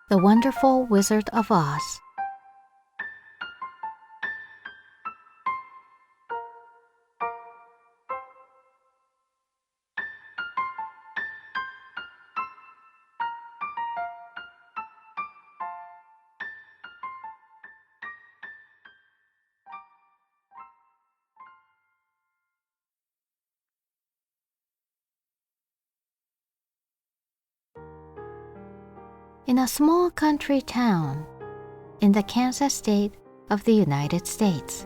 The Wonderful Wizard of Oz. In a small country town in the Kansas state of the United States,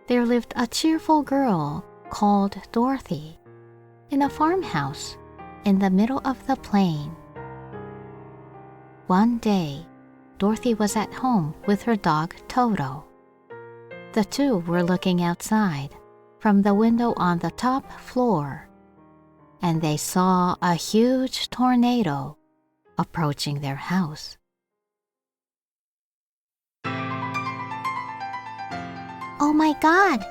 there lived a cheerful girl called Dorothy in a farmhouse in the middle of the plain. One day, Dorothy was at home with her dog Toto. The two were looking outside from the window on the top floor, and they saw a huge tornado approaching their house. Oh my God!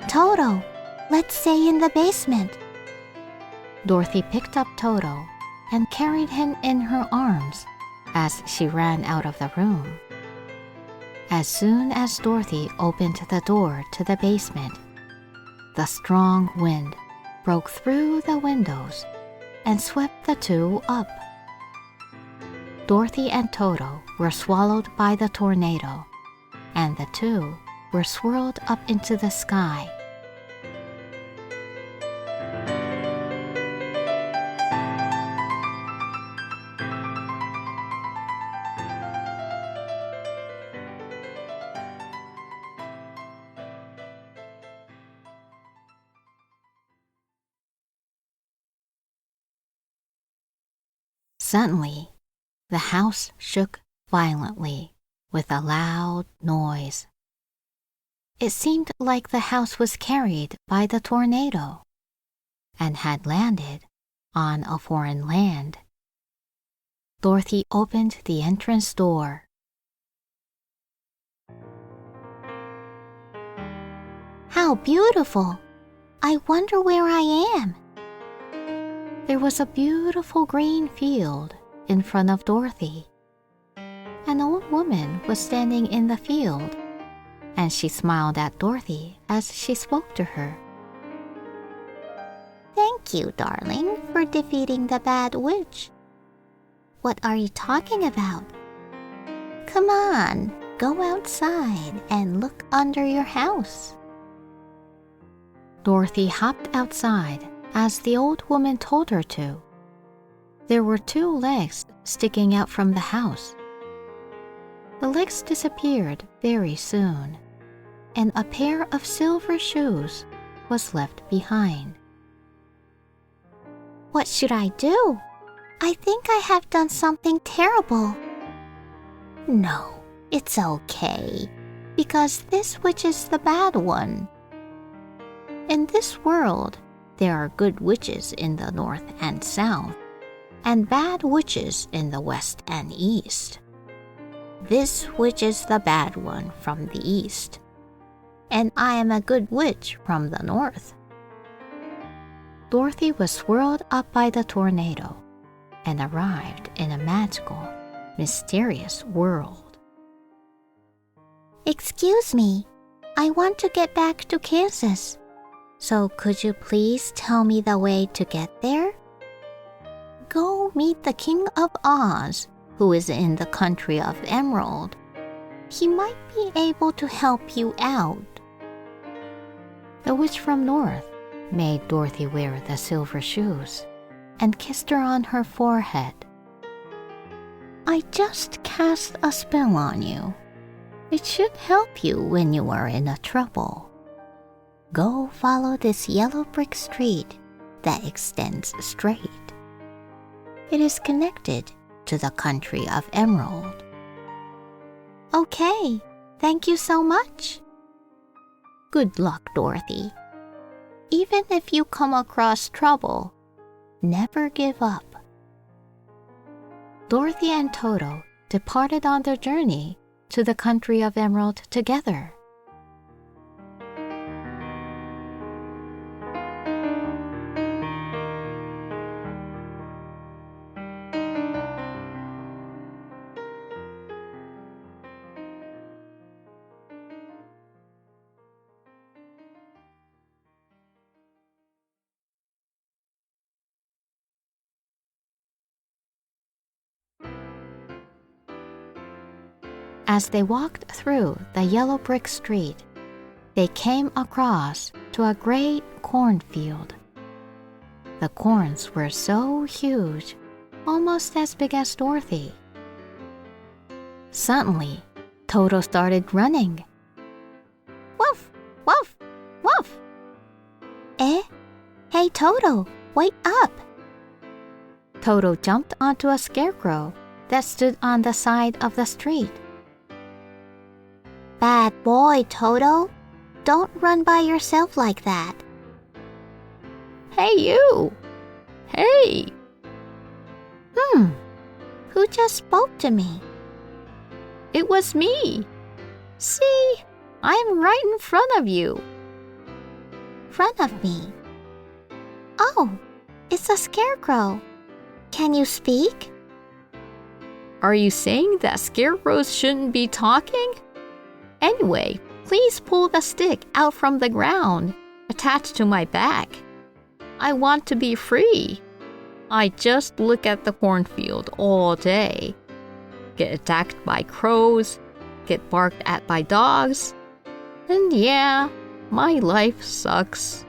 Toto, let's stay in the basement. Dorothy picked up Toto and carried him in her arms as she ran out of the room. As soon as Dorothy opened the door to the basement, the strong wind broke through the windows and swept the two up. Dorothy and Toto were swallowed by the tornado, and the two were swirled up into the sky. Suddenly, the house shook violently with a loud noise. It seemed like the house was carried by the tornado and had landed on a foreign land. Dorothy opened the entrance door. How beautiful! I wonder where I am. There was a beautiful green field in front of Dorothy. An old woman was standing in the field, and she smiled at Dorothy as she spoke to her. Thank you, darling, for defeating the bad witch. What are you talking about? Come on, go outside and look under your house. Dorothy hopped outside as the old woman told her to. There were two legs sticking out from the house. The legs disappeared very soon, and a pair of silver shoes was left behind. What should I do? I think I have done something terrible. No, it's okay, because this witch is the bad one. In this world, there are good witches in the north and south, and bad witches in the west and east. This witch is the bad one from the east, and I am a good witch from the north. Dorothy was swirled up by the tornado and arrived in a magical, mysterious world. Excuse me, I want to get back to Kansas. So could you please tell me the way to get there? Go meet the King of Oz, who is in the country of Emerald. He might be able to help you out. The witch from north made Dorothy wear the silver shoes and kissed her on her forehead. I just cast a spell on you. It should help you when you are in a trouble. Go follow this yellow brick street that extends straight. It is connected to the country of Emerald. Okay, thank you so much. Good luck, Dorothy. Even if you come across trouble, never give up. Dorothy and Toto departed on their journey to the country of Emerald together. As they walked through the yellow brick street, they came across to a great cornfield. The corns were so huge, almost as big as Dorothy. Suddenly, Toto started running. Woof, woof, woof. Eh? Hey, Toto, wake up. Toto jumped onto a scarecrow that stood on the side of the street. Bad boy, Toto. Don't run by yourself like that. Hey, you! Hey! Who just spoke to me? It was me. See, I'm right in front of you. Front of me. Oh, it's a scarecrow. Can you speak? Are you saying that scarecrows shouldn't be talking? Anyway, please pull the stick out from the ground, attached to my back. I want to be free. I just look at the cornfield all day. Get attacked by crows, get barked at by dogs, and yeah, my life sucks.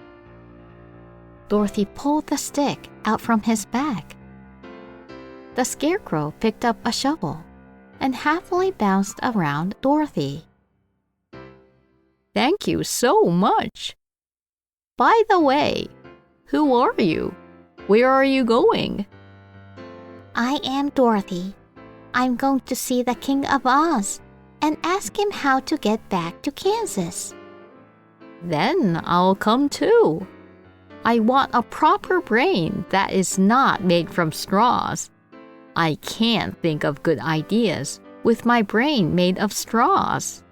Dorothy pulled the stick out from his back. The scarecrow picked up a shovel and happily bounced around Dorothy. Thank you so much. By the way, who are you? Where are you going? I am Dorothy. I'm going to see the King of Oz and ask him how to get back to Kansas. Then I'll come too. I want a proper brain that is not made from straws. I can't think of good ideas with my brain made of straws.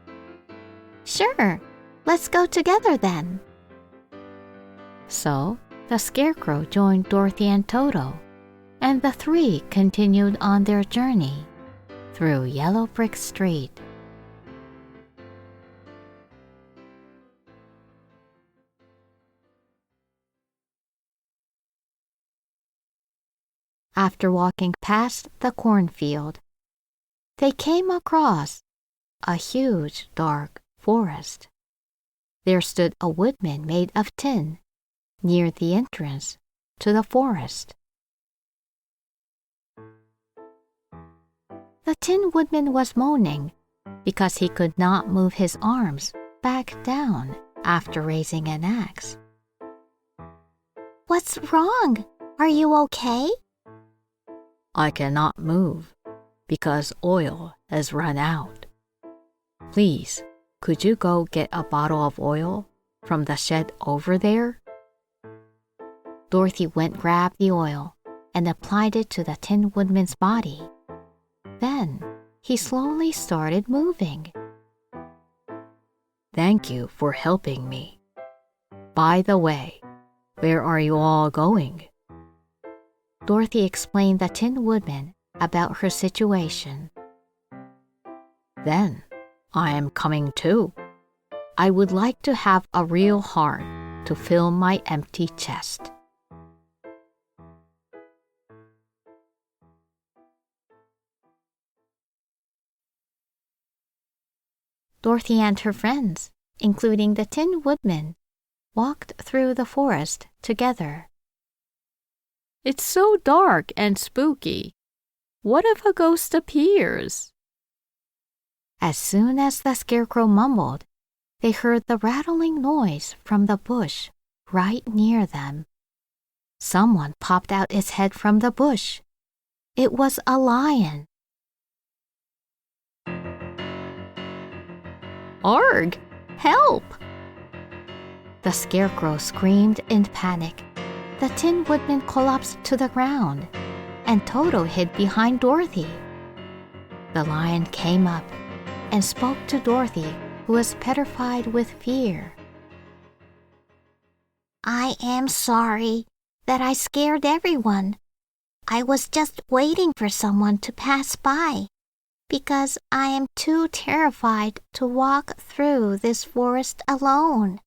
Sure, let's go together then. So the scarecrow joined Dorothy and Toto, and the three continued on their journey through Yellow Brick Street. After walking past the cornfield, they came across a huge, dark forest. There stood a woodman made of tin near the entrance to the forest. The Tin Woodman was moaning because he could not move his arms back down after raising an axe. What's wrong? Are you okay? I cannot move because oil has run out. Please, could you go get a bottle of oil from the shed over there? Dorothy grabbed the oil and applied it to the Tin Woodman's body. Then he slowly started moving. Thank you for helping me. By the way, where are you all going? Dorothy explained the Tin Woodman about her situation. Then I am coming too. I would like to have a real heart to fill my empty chest. Dorothy and her friends, including the Tin Woodman, walked through the forest together. It's so dark and spooky. What if a ghost appears? As soon as the scarecrow mumbled, they heard the rattling noise from the bush right near them. Someone popped out its head from the bush. It was a lion. Arg! Help! The scarecrow screamed in panic. The Tin Woodman collapsed to the ground, and Toto hid behind Dorothy. The lion came up and spoke to Dorothy, who was petrified with fear. I am sorry that I scared everyone. I was just waiting for someone to pass by, because I am too terrified to walk through this forest alone.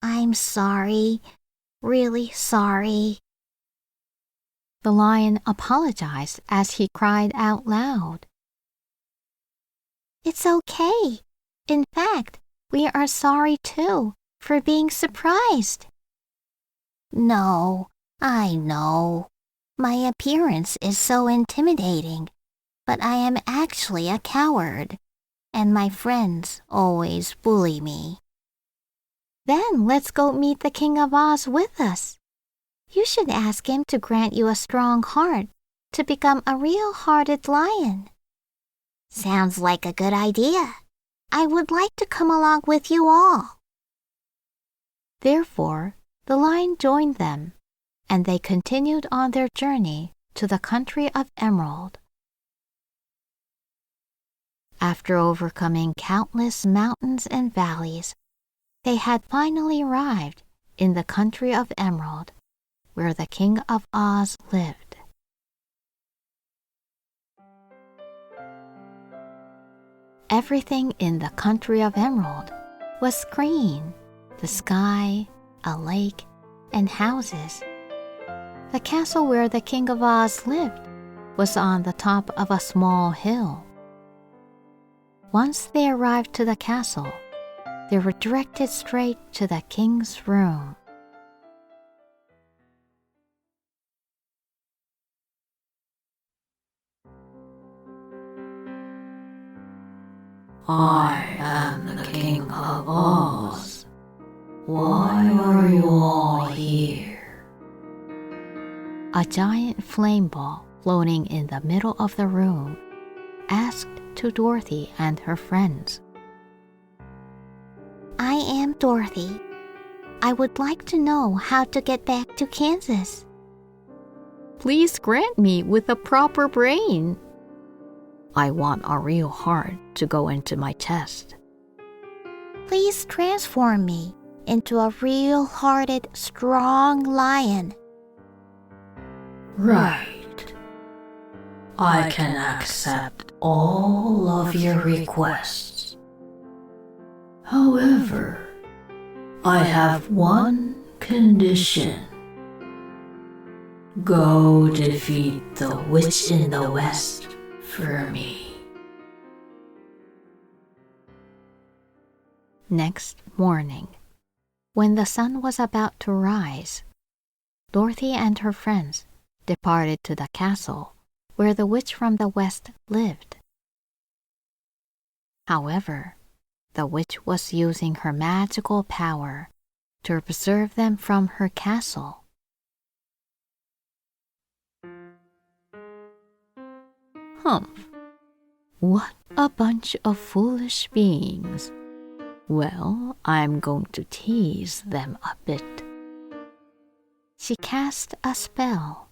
I'm sorry, really sorry. The lion apologized as he cried out loud. It's okay. In fact, we are sorry too for being surprised. No, I know. My appearance is so intimidating, but I am actually a coward, and my friends always bully me. Then let's go meet the King of Oz with us. You should ask him to grant you a strong heart to become a real-hearted lion. Sounds like a good idea. I would like to come along with you all. Therefore, the lion joined them, and they continued on their journey to the country of Emerald. After overcoming countless mountains and valleys, they had finally arrived in the country of Emerald, where the King of Oz lived. Everything in the country of Emerald was green: the sky, a lake, and houses. The castle where the King of Oz lived was on the top of a small hill. Once they arrived to the castle, they were directed straight to the king's room. I am the King of Oz. Why are you all here? A giant flame ball floating in the middle of the room asked to Dorothy and her friends. I am Dorothy. I would like to know how to get back to Kansas. Please grant me with a proper brain. I want a real heart to go into my chest. Please transform me into a real-hearted, strong lion. Right. I can accept all of your requests. However, I have one condition. Go defeat the witch in the west for me. Next morning, when the sun was about to rise, Dorothy and her friends departed to the castle where the witch from the west lived. However, the witch was using her magical power to preserve them from her castle. Humph! What a bunch of foolish beings. Well, I'm going to tease them a bit. She cast a spell.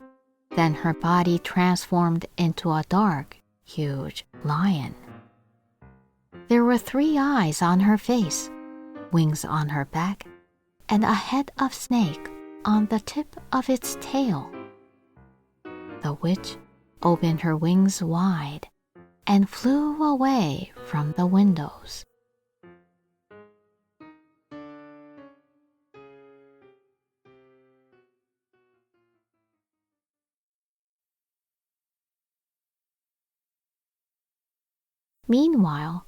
Then her body transformed into a dark, huge lion. There were 3 eyes on her face, wings on her back, and a head of snake on the tip of its tail. The witch opened her wings wide and flew away from the windows. Meanwhile,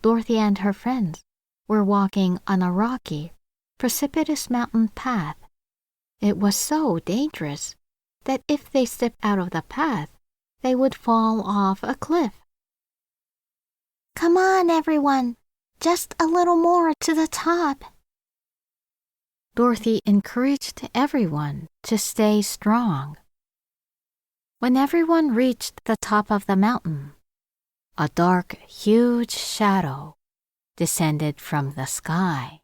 Dorothy and her friends were walking on a rocky, precipitous mountain path. It was so dangerous that if they stepped out of the path, they would fall off a cliff. Come on, everyone. Just a little more to the top. Dorothy encouraged everyone to stay strong. When everyone reached the top of the mountain, a dark, huge shadow descended from the sky.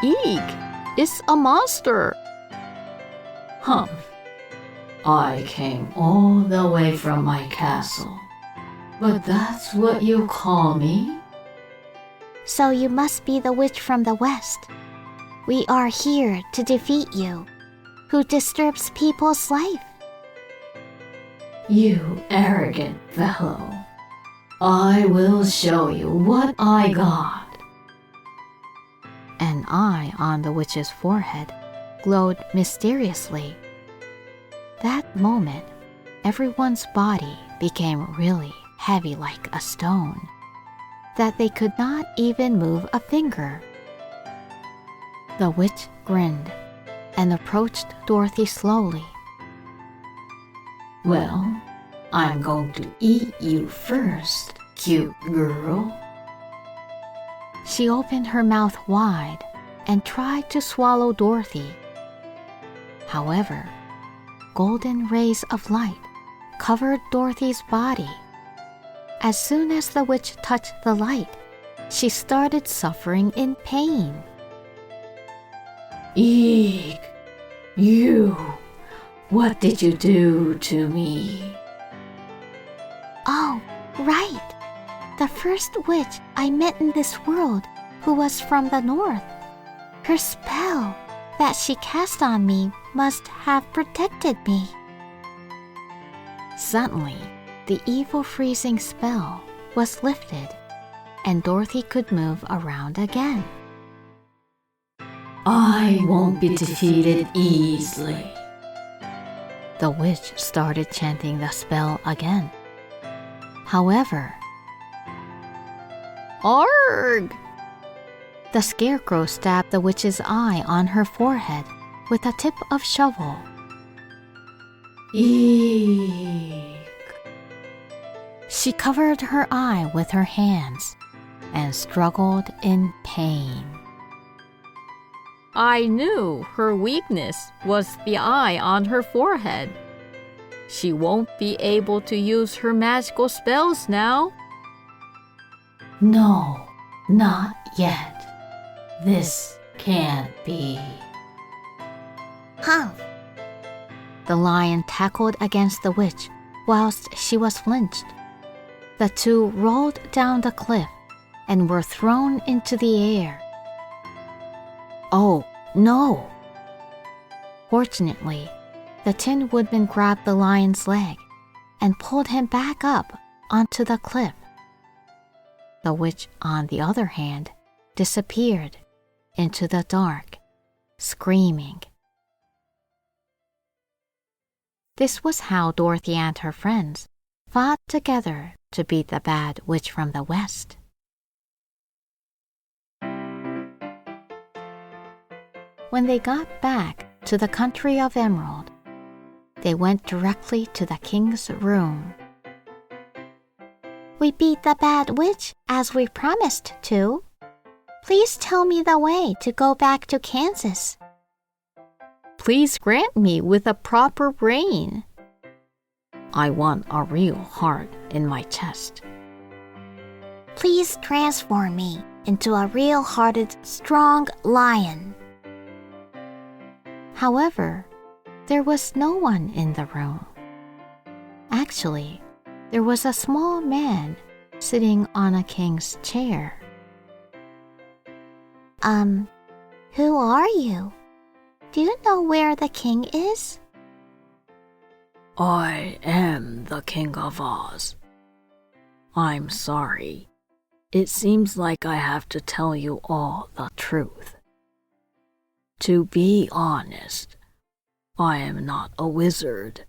Eek! It's a monster! Humph! I came all the way from my castle, but that's what you call me? So you must be the witch from the west. We are here to defeat you, who disturbs people's life. You arrogant fellow. I will show you what I got. An eye on the witch's forehead glowed mysteriously. That moment, everyone's body became really heavy like a stone, that they could not even move a finger. The witch grinned and approached Dorothy slowly. Well, I'm going to eat you first, cute girl. She opened her mouth wide and tried to swallow Dorothy. However, golden rays of light covered Dorothy's body. As soon as the witch touched the light, she started suffering in pain. Eek! You! What did you do to me? Oh, right. The first witch I met in this world who was from the north. Her spell that she cast on me must have protected me. Suddenly, the evil freezing spell was lifted, and Dorothy could move around again. I won't be defeated easily. The witch started chanting the spell again. However, Arg! The scarecrow stabbed the witch's eye on her forehead with a tip of shovel. Eek! She covered her eye with her hands and struggled in pain. I knew her weakness was the eye on her forehead. She won't be able to use her magical spells now. No, not yet. This can't be. Humph! The lion tackled against the witch whilst she was flinched. The two rolled down the cliff and were thrown into the air. Oh, no! Fortunately, the Tin Woodman grabbed the lion's leg and pulled him back up onto the cliff. The witch, on the other hand, disappeared into the dark, screaming. This was how Dorothy and her friends fought together to beat the bad witch from the west. When they got back to the country of Emerald, they went directly to the king's room. We beat the bad witch as we promised to. Please tell me the way to go back to Kansas. Please grant me with a proper brain. I want a real heart in my chest. Please transform me into a real-hearted, strong lion. However, there was no one in the room. Actually, there was a small man sitting on a king's chair. Who are you? Do you know where the king is? I am the King of Oz. I'm sorry. It seems like I have to tell you all the truth. To be honest, I am not a wizard,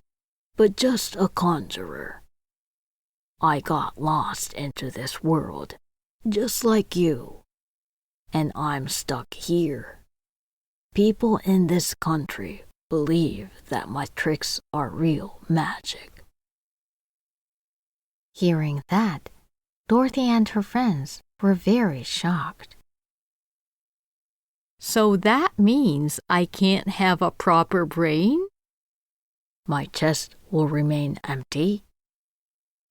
but just a conjurer. I got lost into this world, just like you, and I'm stuck here. People in this country believe that my tricks are real magic. Hearing that, Dorothy and her friends were very shocked. So that means I can't have a proper brain? My chest will remain empty.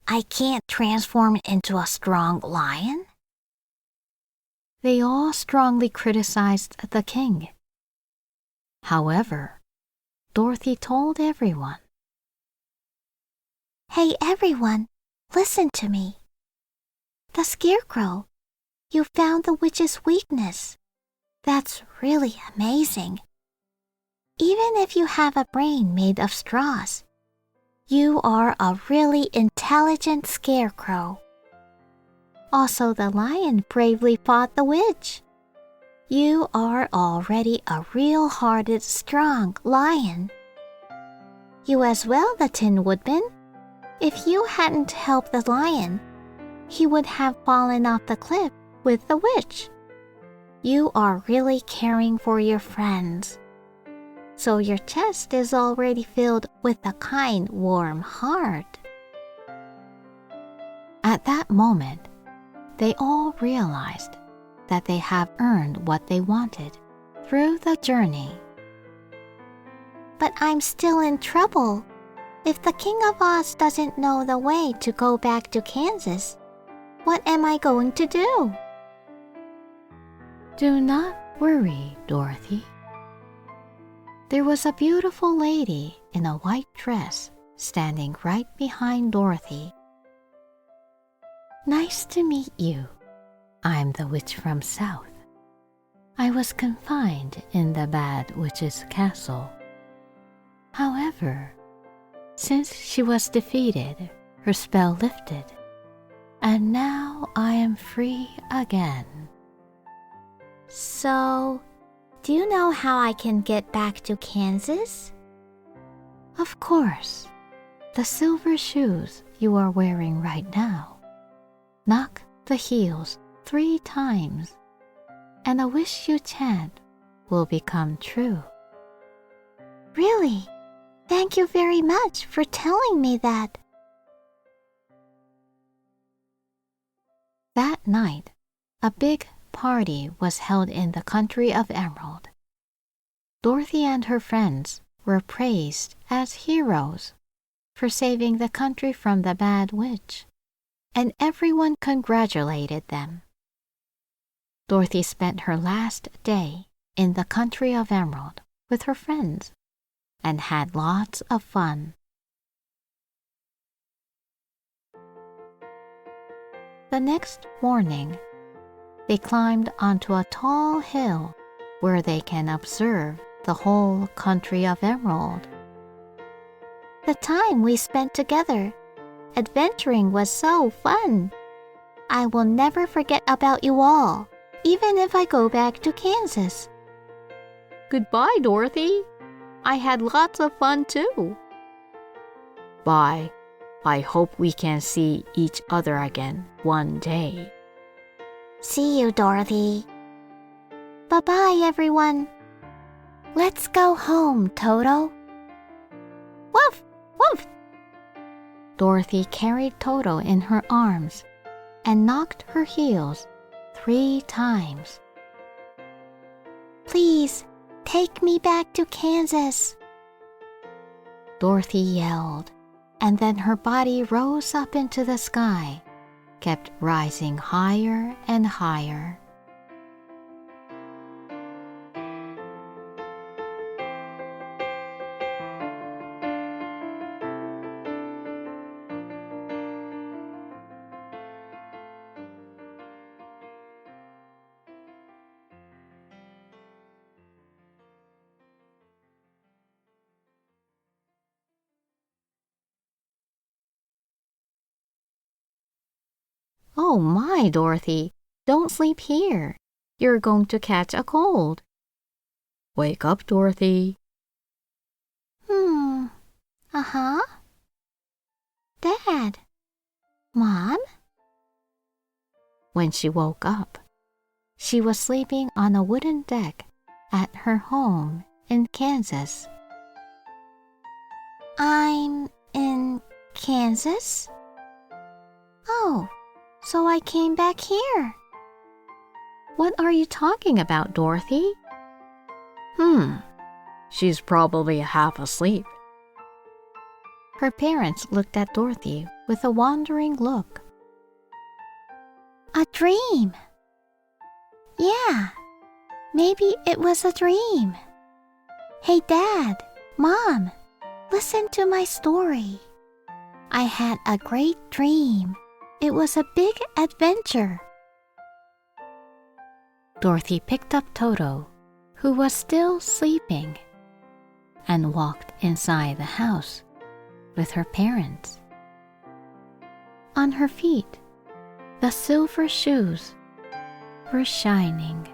I can't transform into a strong lion? They all strongly criticized the king. However, Dorothy told everyone. Hey everyone, listen to me. The scarecrow, you found the witch's weakness. That's really amazing. Even if you have a brain made of straws, you are a really intelligent scarecrow. Also, the lion bravely fought the witch. You are already a real-hearted, strong lion. You as well, the Tin Woodman. If you hadn't helped the lion, he would have fallen off the cliff with the witch. You are really caring for your friends. So your chest is already filled with a kind, warm heart. At that moment, they all realized that they have earned what they wanted through the journey. But I'm still in trouble. If the King of Oz doesn't know the way to go back to Kansas, what am I going to do? Do not worry, Dorothy. There was a beautiful lady in a white dress standing right behind Dorothy. Nice to meet you. I'm the witch from South. I was confined in the Bad Witch's castle. However, since she was defeated, her spell lifted, and now I am free again. So, do you know how I can get back to Kansas? Of course. The silver shoes you are wearing right now. Knock the heels 3 times, and a wish you chant will become true. Really? Thank you very much for telling me that. That night, a big party was held in the country of Emerald. Dorothy and her friends were praised as heroes for saving the country from the Bad Witch, and everyone congratulated them. Dorothy spent her last day in the country of Emerald with her friends and had lots of fun. The next morning, they climbed onto a tall hill where they can observe the whole country of Emerald. The time we spent together adventuring was so fun. I will never forget about you all, even if I go back to Kansas. Goodbye, Dorothy. I had lots of fun too. Bye. I hope we can see each other again one day. See you, Dorothy. Bye-bye, everyone. Let's go home, Toto. Woof, woof. Dorothy carried Toto in her arms and knocked her heels 3 times. Please, take me back to Kansas. Dorothy yelled, and then her body rose up into the sky, kept rising higher and higher. Oh my, Dorothy, don't sleep here. You're going to catch a cold. Wake up, Dorothy. Uh-huh. Dad. Mom? When she woke up, she was sleeping on a wooden deck at her home in Kansas. I'm in Kansas? Oh, so I came back here. What are you talking about, Dorothy? She's probably half asleep. Her parents looked at Dorothy with a wandering look. A dream. Yeah, maybe it was a dream. Hey, Dad, Mom, listen to my story. I had a great dream. It was a big adventure. Dorothy picked up Toto, who was still sleeping, and walked inside the house with her parents. On her feet, the silver shoes were shining.